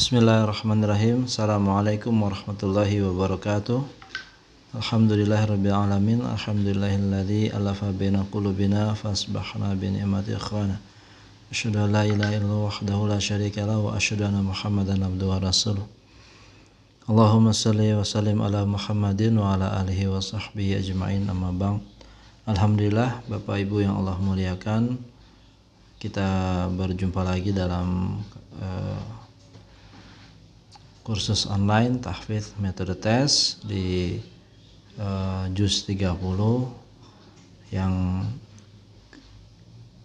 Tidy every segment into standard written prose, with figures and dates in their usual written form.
Bismillahirrahmanirrahim. Assalamualaikum warahmatullahi wabarakatuh. Alhamdulillahirabbil alamin. Alhamdulillahilladzi alafa baina qulubina fasbahna bi ni'mati ikhwana. Asyhadu an la ilaha illallah wahdahu la syarika lahu wa asyhadu anna Muhammadan abduhu wa rasuluh. Allahumma shalli wa sallim ala Muhammadin wa ala alihi wa sahbihi ajma'in, amma ba'd. Alhamdulillah, Bapak Ibu yang Allah muliakan, kita berjumpa lagi dalam kursus online tahfidz metode tes di juz 30 yang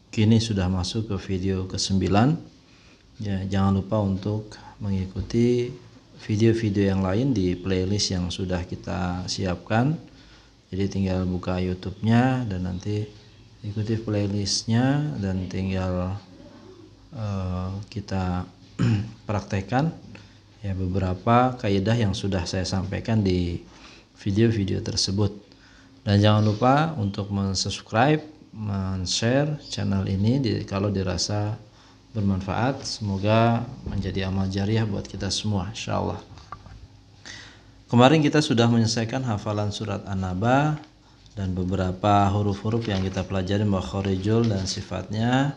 kini sudah masuk ke video ke-9. Ya, jangan lupa untuk mengikuti video-video yang lain di playlist yang sudah kita siapkan. Jadi tinggal buka YouTube-nya dan nanti ikuti playlistnya dan tinggal kita praktekkan ya beberapa kaidah yang sudah saya sampaikan di video-video tersebut. Dan jangan lupa untuk men-subscribe, men-share channel ini kalau dirasa bermanfaat. Semoga menjadi amal jariah buat kita semua, insyaallah. Kemarin kita sudah menyelesaikan hafalan surat An-Naba dan beberapa huruf-huruf yang kita pelajari, makharijul dan sifatnya.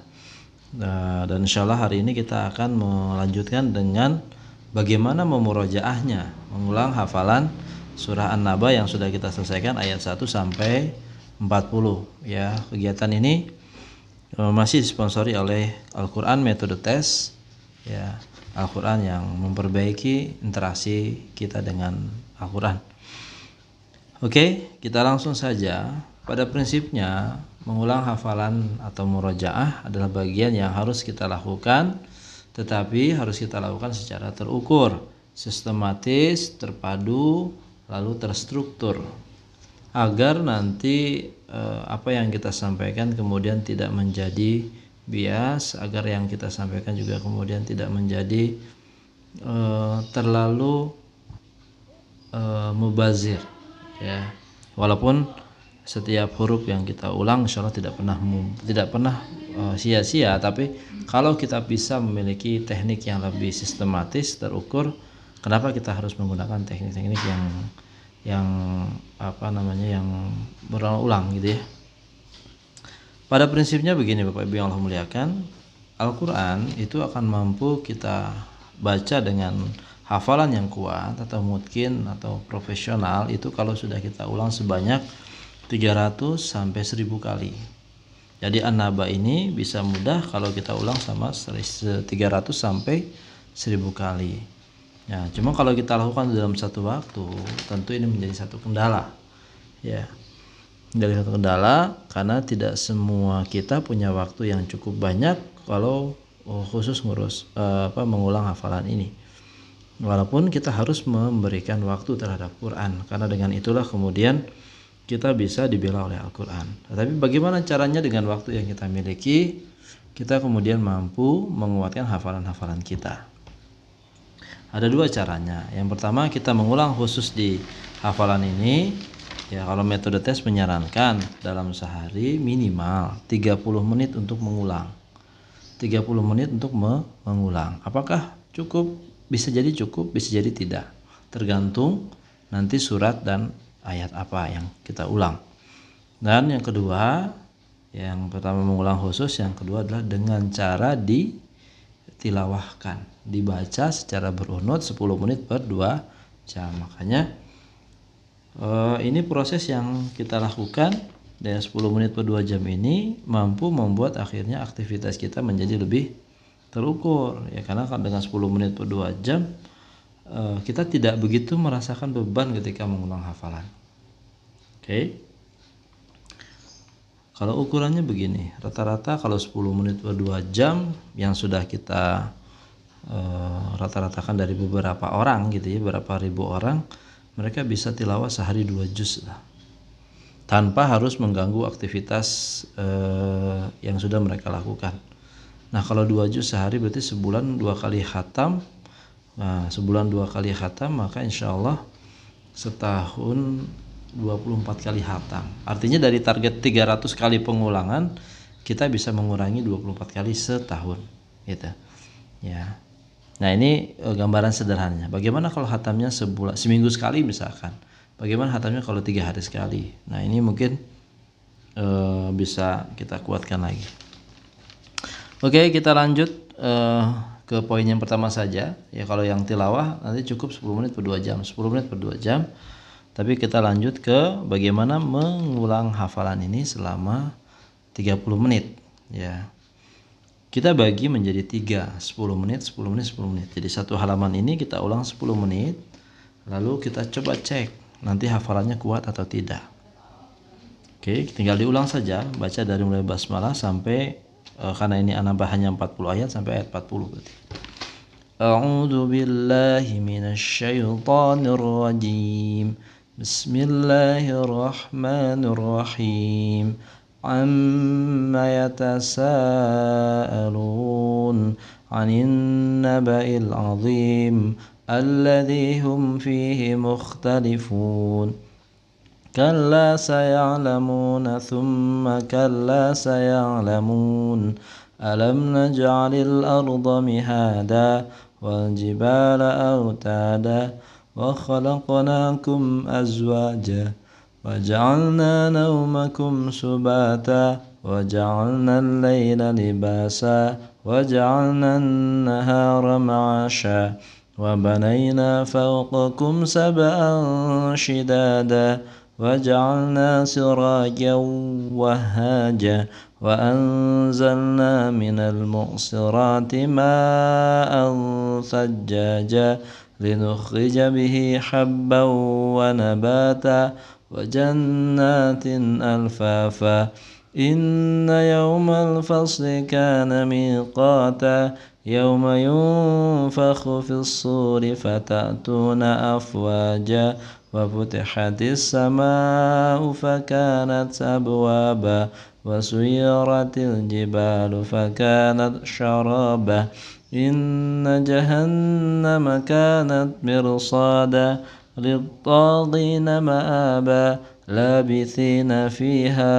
Dan insyaallah hari ini kita akan melanjutkan dengan bagaimana memurajaahnya, mengulang hafalan surah An-Naba yang sudah kita selesaikan ayat 1 sampai 40 ya. Kegiatan ini masih disponsori oleh Al-Qur'an Metode Tes ya, Al-Qur'an yang memperbaiki interaksi kita dengan Al-Qur'an. Oke, kita langsung saja. Pada prinsipnya mengulang hafalan atau murojaah adalah bagian yang harus kita lakukan, tetapi harus kita lakukan secara terukur, sistematis, terpadu, lalu terstruktur, agar nanti apa yang kita sampaikan kemudian tidak menjadi bias, agar yang kita sampaikan juga kemudian tidak menjadi terlalu mubazir ya. Walaupun setiap huruf yang kita ulang insyaallah tidak pernah sia-sia, tapi kalau kita bisa memiliki teknik yang lebih sistematis, terukur, kenapa kita harus menggunakan teknik-teknik yang berulang-ulang gitu ya. Pada prinsipnya begini Bapak Ibu yang Allah muliakan, Al-Qur'an itu akan mampu kita baca dengan hafalan yang kuat atau mungkin atau profesional itu kalau sudah kita ulang sebanyak 300 sampai 1000 kali. Jadi An-Naba ini bisa mudah kalau kita ulang sama 300 sampai 1000 kali. Ya, cuma kalau kita lakukan dalam satu waktu, tentu ini menjadi satu kendala. Ya. Menjadi satu kendala karena tidak semua kita punya waktu yang cukup banyak kalau khusus mengulang hafalan ini. Walaupun kita harus memberikan waktu terhadap Quran, karena dengan itulah kemudian kita bisa dibela oleh Al-Quran. Tetapi bagaimana caranya dengan waktu yang kita miliki, kita kemudian mampu menguatkan hafalan-hafalan kita. Ada dua caranya. Yang pertama, kita mengulang khusus di hafalan ini. Ya, kalau metode tes menyarankan dalam sehari minimal 30 menit untuk mengulang. 30 menit untuk mengulang. Apakah cukup? Bisa jadi cukup, bisa jadi tidak. Tergantung nanti surat dan ayat apa yang kita ulang. Dan yang kedua, yang pertama mengulang khusus, yang kedua adalah dengan cara ditilawahkan, dibaca secara berunut 10 menit per 2 jam. Makanya ini proses yang kita lakukan dan 10 menit per 2 jam ini mampu membuat akhirnya aktivitas kita menjadi lebih terukur ya, karena dengan 10 menit per 2 jam kita tidak begitu merasakan beban ketika mengulang hafalan. Oke. Kalau ukurannya begini, rata-rata kalau 10 menit per 2 jam yang sudah kita rata-ratakan dari beberapa orang gitu ya, beberapa ribu orang, mereka bisa tilawah sehari 2 juz lah, tanpa harus mengganggu aktivitas yang sudah mereka lakukan. Nah, kalau 2 juz sehari berarti sebulan 2 kali khatam. Nah, sebulan 2 kali khatam, maka insya Allah setahun 24 kali khatam. Artinya dari target 300 kali pengulangan, kita bisa mengurangi 24 kali setahun gitu. Ya. Nah ini gambaran sederhananya. Bagaimana kalau hatamnya seminggu sekali misalkan? Bagaimana hatamnya kalau 3 hari sekali? Nah ini mungkin bisa kita kuatkan lagi. Oke, kita lanjut ke poin yang pertama saja. Ya kalau yang tilawah nanti cukup 10 menit per 2 jam, 10 menit per 2 jam. Tapi kita lanjut ke bagaimana mengulang hafalan ini selama 30 menit ya. Kita bagi menjadi 3, 10 menit, 10 menit, 10 menit. Jadi satu halaman ini kita ulang 10 menit. Lalu kita coba cek nanti hafalannya kuat atau tidak. Oke, tinggal diulang saja, baca dari mulai basmalah sampai karena ini nambah hanya 40 ayat sampai ayat 40 berarti. A'udzu billahi minasyaitonir rajim. Bismillahirrahmanirrahim. Amma yatasaalun 'anil naba'il 'azim alladzi hum fihi mukhtalifun. كلا سيعلمون ثم كلا سيعلمون ألم نجعل الأرض مهادا والجبال أوتادا وخلقناكم أزواجا وجعلنا نومكم سباتا وجعلنا الليل لباسا وجعلنا النهار معاشا وبنينا فوقكم سبعا شدادا وجعلنا سراجا وهاجا وأنزلنا من المعصرات ماء ثجاجا لنخرج به حبا ونباتا وجنات ألفافا إن يوم الفصل كان ميقاتا يوم ينفخ في الصور فتأتون أفواجا وفتحت السماء فكانت أبوابا وسيرت الجبال فكانت شرابا إن جهنم كانت مرصادا للطاغين مآبا لابثين فيها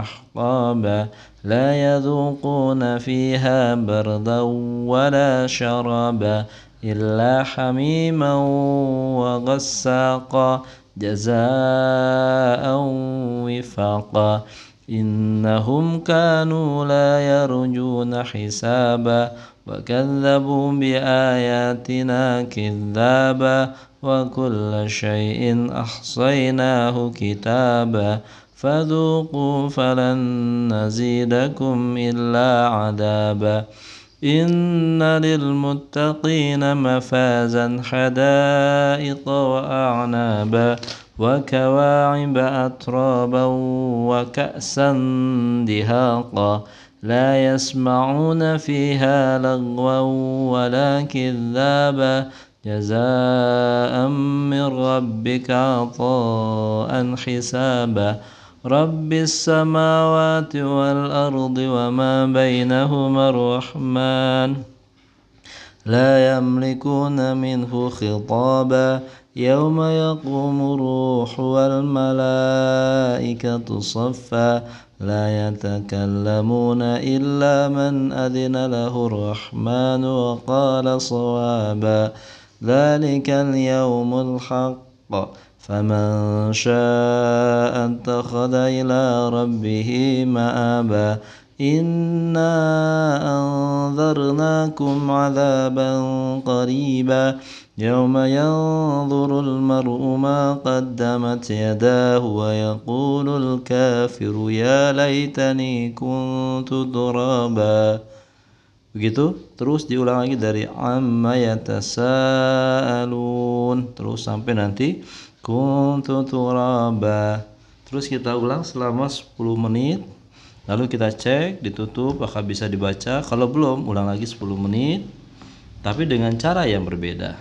أحقابا لا يذوقون فيها بردا ولا شرابا إلا حميما وغساقا جزاء وفاقا إنهم كانوا لا يرجون حسابا وكذبوا بآياتنا كذابا وكل شيء أحصيناه كتابا فذوقوا فلن نزيدكم إلا عذابا إن للمتقين مفازا حدائق وأعنابا وكواعب أترابا وكأسا دهاقا لا يسمعون فيها لغوا ولا كذابا جزاء من ربك عطاء حسابا رب السماوات والأرض وما بينهما الرحمن لا يملكون منه خطابا يوم يقوم الروح والملائكة صفا لا يتكلمون إلا من أذن له الرحمن وقال صوابا ذلك اليوم الحق فمن شاء اتخذ إلى ربه مآبا إنا أنذرناكم عذابا قريبا يوم ينظر المرء ما قدمت يداه ويقول الكافر يا ليتني كنت ترابا. Begitu terus diulang lagi dari amma yatasaalun terus sampai nanti kuntu turaba. Terus kita ulang selama 10 menit. Lalu kita cek, ditutup apakah bisa dibaca. Kalau belum, ulang lagi 10 menit tapi dengan cara yang berbeda.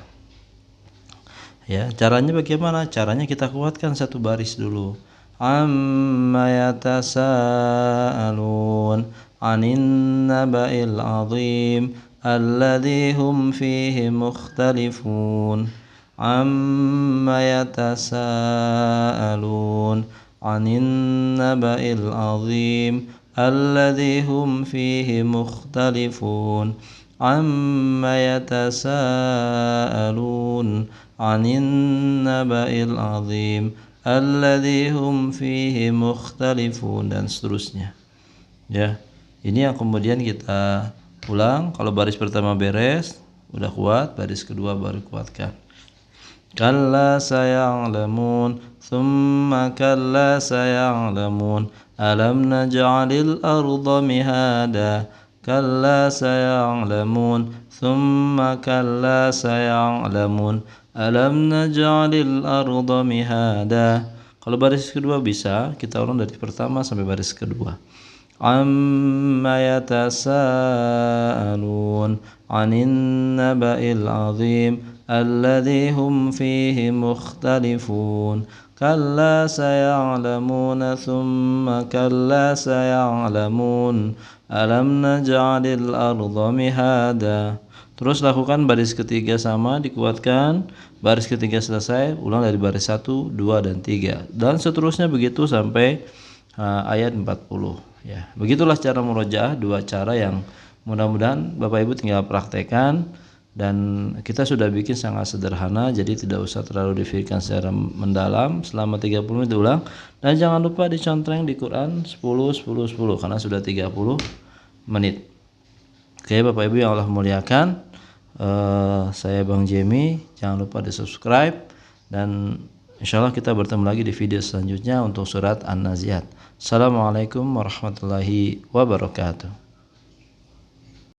Ya, caranya bagaimana? Caranya kita kuatkan satu baris dulu. Amma yatasaalun 'anil naba'il 'azim alladzi hum fihi mukhtalifun. Amma yatasaalun 'anil naba'il 'azim alladzi hum fihi mukhtalifun. عما يتساءلون عن النبأ العظيم الذي هم فيه مختلفون, dan seterusnya. Ya, ini yang kemudian kita ulang. Kalau baris pertama beres, udah kuat, baris kedua baru kuatkan. Kalla saya'lamun, thumma kalla saya'lamun, alam naj'alil arda mihada, kalla saya'lamun, thumma kalla saya'lamun, alam naj'alil arda mihada. Kalau baris kedua bisa kita ulang dari pertama sampai baris kedua. Amma yatasaalun 'anin naba'il 'azim alladzi hum fihi mukhtalifun, kalla saya'lamuna thumma kalla saya'lamun, alam naj'alil arda mihada. Terus lakukan baris ketiga sama, dikuatkan. Baris ketiga selesai, ulang dari baris 1, 2, dan 3. Dan seterusnya begitu sampai ayat 40. Ya, begitulah cara murojaah, dua cara yang mudah-mudahan Bapak Ibu tinggal praktekkan. Dan kita sudah bikin sangat sederhana, jadi tidak usah terlalu difikirkan secara mendalam. Selama 30 menit ulang. Dan jangan lupa dicontreng di Quran 10, 10, 10 karena sudah 30 menit. Oke Bapak Ibu yang Allah muliakan, saya Bang Jemi, jangan lupa di subscribe, dan insya Allah kita bertemu lagi di video selanjutnya untuk surat An-Nazi'at. Assalamualaikum warahmatullahi wabarakatuh.